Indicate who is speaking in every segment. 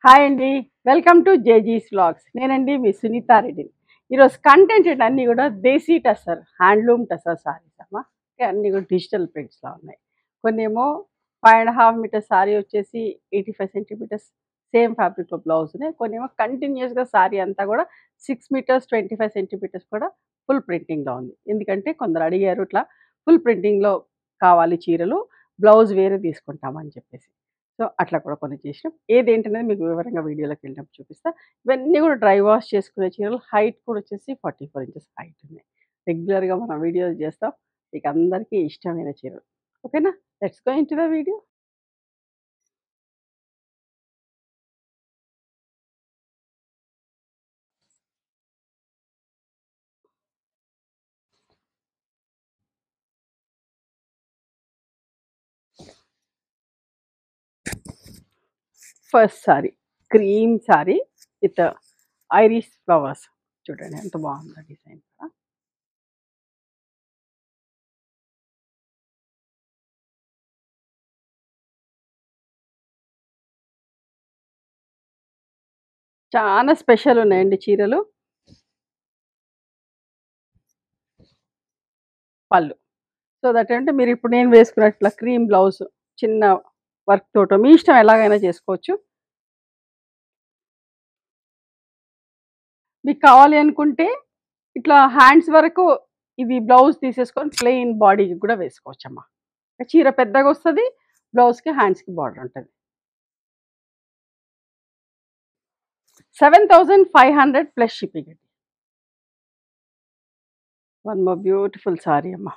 Speaker 1: Hi అండి. Welcome to జేజీస్ vlogs. నేనండి మీ సునీతా రెడ్డిని. ఈరోజు కంటెంట్ అన్నీ కూడా దేశీ టసర్, హ్యాండ్లూమ్ టసర్ సారీస్ అమ్మా. అన్నీ కూడా డిజిటల్ ప్రింట్స్‌లో ఉన్నాయి. కొన్నేమో 5½ మీటర్ సారీ వచ్చేసి 85 సెంటీమీటర్స్ సేమ్ ఫ్యాబ్రిక్‌లో బ్లౌజ్ ఉన్నాయి. కొన్నేమో కంటిన్యూయస్‌గా సారీ అంతా కూడా 6 మీటర్స్ 25 సెంటీమీటర్స్ కూడా ఫుల్ ప్రింటింగ్‌లో ఉంది. ఎందుకంటే కొందరు అడిగారు ఇట్లా ఫుల్ ప్రింటింగ్‌లో కావాలి చీరలు, బ్లౌజ్ వేరే తీసుకుంటామని చెప్పేసి. సో, అట్లా కూడా కొన్ని చేసినాం. ఏదేంటనేది మీకు వివరంగా వీడియోలోకి వెళ్ళినప్పుడు చూపిస్తా. ఇవన్నీ కూడా డ్రై వాష్ చేసుకునే చీరలు. హైట్ కూడా వచ్చేసి 44 ఇంచెస్ హైట్ ఉన్నాయి. రెగ్యులర్‌గా మనం వీడియోలు చేస్తాం. మీకు అందరికీ ఇష్టమైన చీరలు. ఓకేనా? Let's go into the video. First sorry cream sorry with Irish flowers. చూడండి ఎంత బాగుందో డిజైన్ కూడా. చాలా స్పెషల్ ఉన్నాయండి చీరలు. పళ్ళు. సో దట్ అంటే మీరు ఇప్పుడు నేను వేసుకున్నట్ల క్రీమ్ బ్లౌజ్ చిన్న వర్క్ తోటో మీ ఇష్టం ఎలాగైనా చేసుకోవచ్చు. మీకు కావాలి అనుకుంటే ఇట్లా హ్యాండ్స్ వరకు ఇది బ్లౌజ్ తీసేసుకొని ప్లెయిన్ బాడీకి కూడా వేసుకోవచ్చమ్మా. చీర పెద్దగా వస్తుంది, బ్లౌజ్కి హ్యాండ్స్కి బార్డర్ ఉంటుంది. 7500 ప్లస్ షిప్పింగ్ అండి. వన్ మోర్ బ్యూటిఫుల్ సారీ అమ్మా.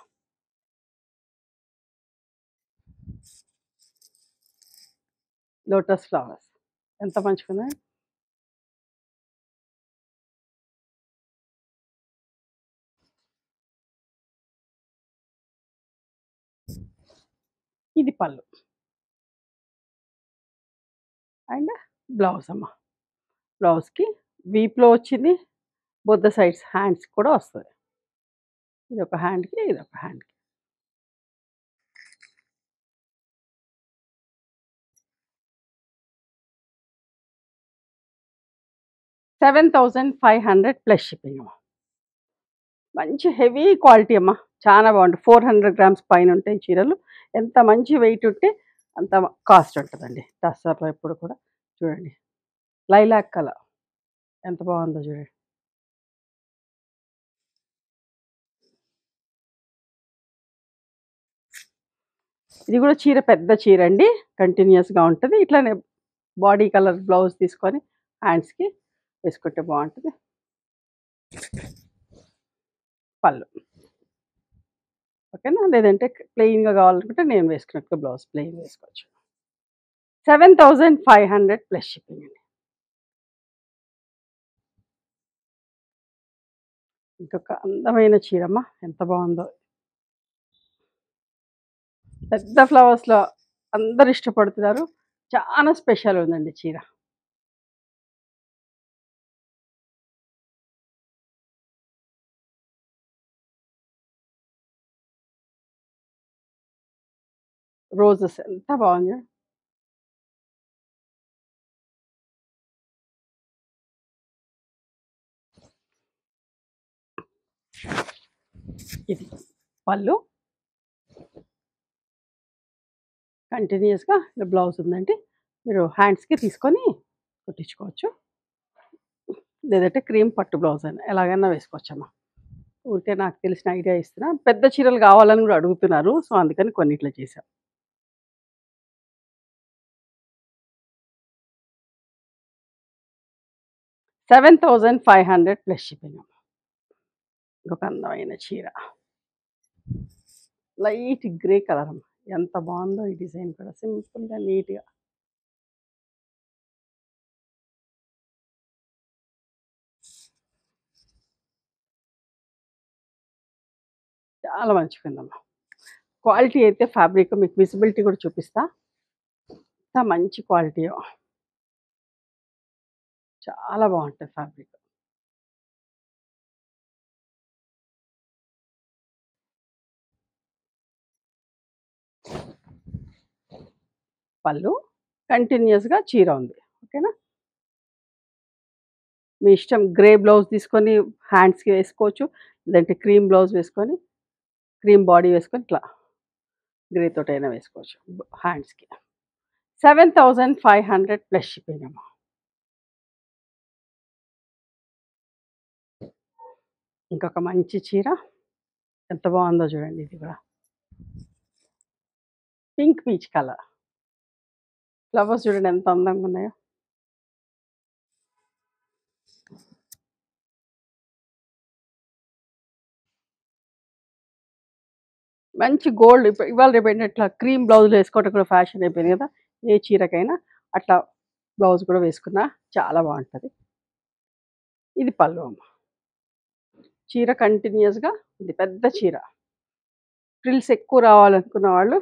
Speaker 1: లోటస్ ఫ్లవర్స్ ఎంత మంచిగా ఉన్నాయి. ఇది పళ్ళు అండ్ బ్లౌజ్ అమ్మా. బ్లౌజ్కి వీప్లో వచ్చింది, బొద్ద సైడ్స్ హ్యాండ్స్ కూడా వస్తుంది. ఇది ఒక హ్యాండ్కి, ఇది ఒక హ్యాండ్కి. 7500 ప్లస్ షిప్పింగ్ అమ్మా. మంచి హెవీ క్వాలిటీ అమ్మా. చాలా బాగుంటుంది. 400 గ్రామ్స్ పైన ఉంటాయి చీరలు. ఎంత మంచి వెయిట్ ఉంటే అంత కాస్ట్ ఉంటుందండి టస్సర్లో ఎప్పుడు కూడా. చూడండి లైలాక్ కలర్ ఎంత బాగుందో చూడండి. ఇది కూడా చీర పెద్ద చీర అండి. కంటిన్యూస్గా ఉంటుంది. ఇట్లానే బాడీ కలర్ బ్లౌజ్ తీసుకొని హ్యాండ్స్కి వేసుకుంటే బాగుంటుంది. పళ్ళు ఓకేనా. లేదంటే ప్లెయిన్గా కావాలనుకుంటే నేను వేసుకున్నట్టుగా బ్లౌజ్ ప్లెయిన్ వేసుకోవచ్చు. 7500 ప్లస్ షిప్పింగ్ అండి. ఇంకొక అందమైన చీరమ్మ ఎంత బాగుందో. పెద్ద ఫ్లవర్స్‌లో అందరూ ఇష్టపడుతున్నారు. చాలా స్పెషల్ ఉందండి చీర. రోజెస్ ఎంత బాగుంది. ఇది పళ్ళు కంటిన్యూస్‌గా బ్లౌజ్ ఉందండి. మీరు హ్యాండ్స్‌కి తీసుకొని కుట్టించుకోవచ్చు. లేదంటే క్రీమ్ పట్టు బ్లౌజ్ అయినా ఎలాగైనా వేసుకోవచ్చమ్మా. ఊరికే నాకు తెలిసిన ఐడియా ఇస్తున్నా. పెద్ద చీరలు కావాలని కూడా అడుగుతున్నారు. సో, అందుకని కొన్ని ఇట్లా చేశాం. 7500 ప్లస్ షిప్పింగ్ అమ్మా. ఇంకొక అందమైన చీర. లైట్ గ్రే కలర్ అమ్మా. ఎంత బాగుందో ఈ డిజైన్ కూడా సింపుల్‌గా నీట్‌గా. చాలా మంచిగుందమ్మా. క్వాలిటీ అయితే ఫ్యాబ్రిక్ మీకు విజిబిలిటీ కూడా చూపిస్తా. ఎంత మంచి క్వాలిటీయో. చాలా బాగుంటది ఫ్యాబ్రిక్. పళ్ళు కంటిన్యూస్‌గా చీర ఉంది. ఓకేనా. మీ ఇష్టం. గ్రే బ్లౌజ్ తీసుకొని హ్యాండ్స్‌కి వేసుకోవచ్చు. లేదంటే క్రీమ్ బ్లౌజ్ వేసుకొని, క్రీమ్ బాడీ వేసుకొని ఇట్లా గ్రే తోటైనా వేసుకోవచ్చు హ్యాండ్స్‌కి. 7500 ప్లస్ షిప్పింగ్ అమ్మ. ఇంకొక మంచి చీర ఎంత బాగుందో చూడండి. ఇది కూడా పింక్ పీచ్ కలర్. ఫ్లవర్స్ చూడండి ఎంత అందంగా ఉన్నాయో. మంచి గోల్డ్ ఇవాళ రేపు ఏంటంటే ఇట్లా క్రీమ్ బ్లౌజులు వేసుకోవడం కూడా ఫ్యాషన్ అయిపోయింది కదా. ఏ చీరకైనా అట్లా బ్లౌజ్ కూడా వేసుకున్నా చాలా బాగుంటుంది. ఇది పళ్ళు అమ్మ. చీర కంటిన్యూస్గా ఇది పెద్ద చీర. ఫ్రిల్స్ ఎక్కువ రావాలనుకున్న వాళ్ళు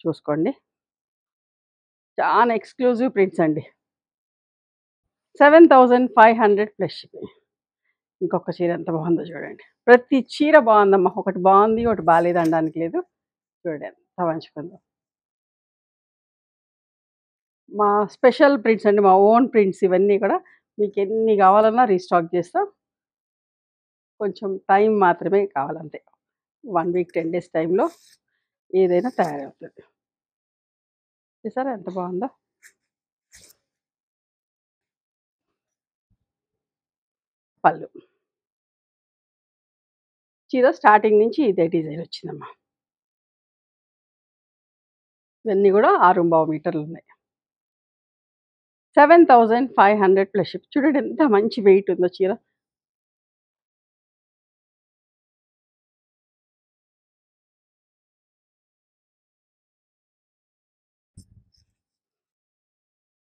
Speaker 1: చూసుకోండి. చాలా ఎక్స్క్లూజివ్ ప్రింట్స్ అండి. 7500 ప్లస్ షిప్పింగ్. ఇంకొక చీర ఎంత బాగుందో చూడండి. ప్రతి చీర బాగుందమ్మా. ఒకటి బాగుంది ఒకటి బాగాలేదు అనడానికి లేదు. చూడండి ఎంత మంచిగుందో. మా స్పెషల్ ప్రింట్స్ అండి. మా ఓన్ ప్రింట్స్ ఇవన్నీ కూడా. మీకు ఎన్ని కావాలన్నా రీస్టాక్ చేస్తాం. కొంచెం టైం మాత్రమే కావాలంతే. 1 వీక్ 10 డేస్ టైంలో ఏదైనా తయారవుతుంది. చూసారా ఎంత బాగుందో. పళ్ళు. చీర స్టార్టింగ్ నుంచి ఇదే డిజైన్ వచ్చిందమ్మా. ఇవన్నీ కూడా 6.5 మీటర్లు ఉన్నాయి. 7500 ప్లస్ షిప్. చూడండి ఎంత మంచి వెయిట్ ఉందో చీర.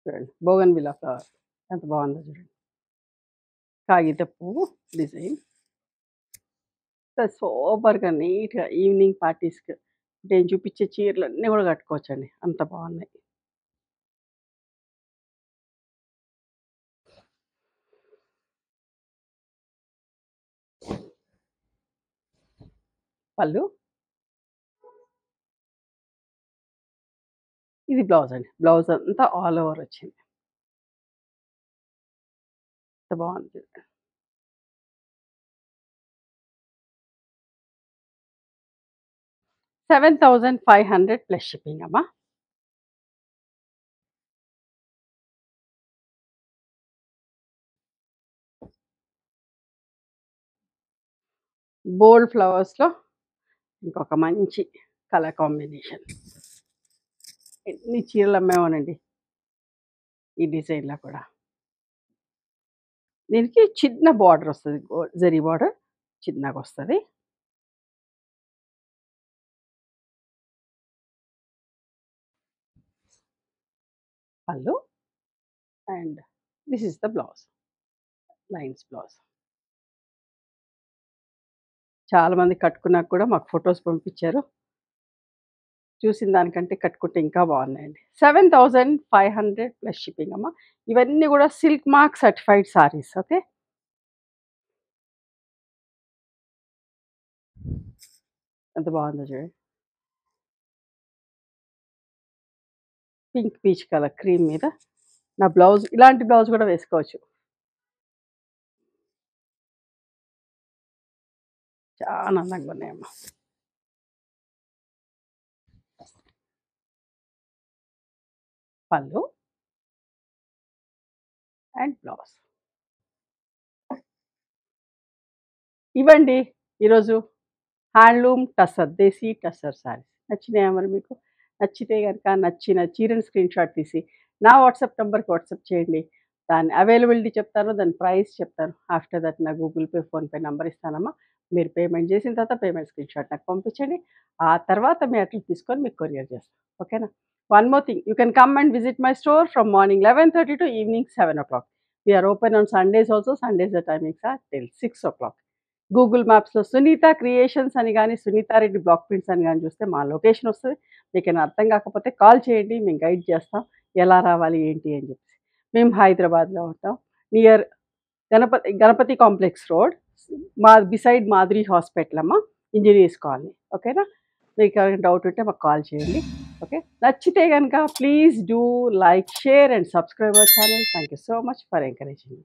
Speaker 1: చూడండి బోగన్విల్లా ఫ్లవర్ ఎంత బాగుందో చూడండి. కాగిత పువ్వు డిజైన్. సూపర్గా నీట్గా ఈవినింగ్ పార్టీస్కి నేను చూపించే చీరలు అన్నీ కూడా కట్టుకోవచ్చండి. అంత బాగున్నాయి. పళ్ళు. ఇది బ్లౌజ్ అండి. బ్లౌజ్ అంతా ఆల్ ఓవర్ వచ్చింది. ఎంత బాగుంది. 7500 ప్లస్ షిప్పింగ్ అమ్మా. బోల్డ్ ఫ్లవర్స్లో ఇంకొక మంచి కలర్ కాంబినేషన్. ఎన్ని చీరలు అమ్మేమోనండి ఈ డిజైన్లో కూడా. దీనికి చిన్న బార్డర్ వస్తుంది. జరీ బార్డర్ చిన్నగా వస్తుంది. పళ్ళు and this is the blouse. Lines blouse. చాలామంది కట్టుకున్నాక కూడా మాకు ఫొటోస్ పంపించారు. చూసిన దానికంటే కట్టుకుంటే ఇంకా బాగున్నాయండి. 7500 ప్లస్ షిప్పింగ్ అమ్మ. ఇవన్నీ కూడా silk mark certified saris. Okay. ఎంత బాగుందో చూడండి. పింక్ పీచ్ కలర్ క్రీమ్ మీద నా బ్లౌజ్. ఇలాంటి బ్లౌజ్ కూడా వేసుకోవచ్చు. చాలా అందంగా ఉన్నాయమ్మా. పళ్ళు అండ్ బ్లౌజ్. ఇవ్వండి ఈరోజు హ్యాండ్లూమ్ టసర్, దేశీ టసర్ సారీస్. నచ్చినాయా మరి మీకు? నచ్చితే కనుక నచ్చిన చీరని స్క్రీన్ షాట్ తీసి నా వాట్సాప్ నెంబర్కి వాట్సాప్ చేయండి. దాని అవైలబిలిటీ చెప్తాను, దాని ప్రైస్ చెప్తాను. ఆఫ్టర్ దట్ నా గూగుల్ పే, ఫోన్పే నెంబర్ ఇస్తానమ్మా. మీరు పేమెంట్ చేసిన తర్వాత పేమెంట్ స్క్రీన్ షాట్ నాకు పంపించండి. ఆ తర్వాత మీ అడ్రస్ తీసుకొని మీకు కొరియర్ చేస్తాను. ఓకేనా? One more thing, you can come and visit my store from morning 11:30 to evening 7 o'clock. We are open on Sundays also. Sundays the timings are till 6 o'clock. Google మ్యాప్స్లో Sunitha creations అని కానీ Sunitha Reddy block prints అని కానీ చూస్తే మా location వస్తుంది. మీకు ఏమైనా అర్థం కాకపోతే కాల్ చేయండి, మేము గైడ్ చేస్తాం ఎలా రావాలి ఏంటి అని చెప్పి. మేము హైదరాబాద్లో ఉంటాం. నియర్ గణపతి కాంప్లెక్స్ రోడ్, మా బిసైడ్ మాధురి హాస్పిటల్ అమ్మ, ఇంజనీర్స్ కాలనీ. ఓకేనా? మీకు ఎవరైనా డౌట్ ఉంటే మాకు కాల్ చేయండి. ఓకే. నచ్చితే కనుక please do like, share and subscribe our channel. Thank you so much for encouraging.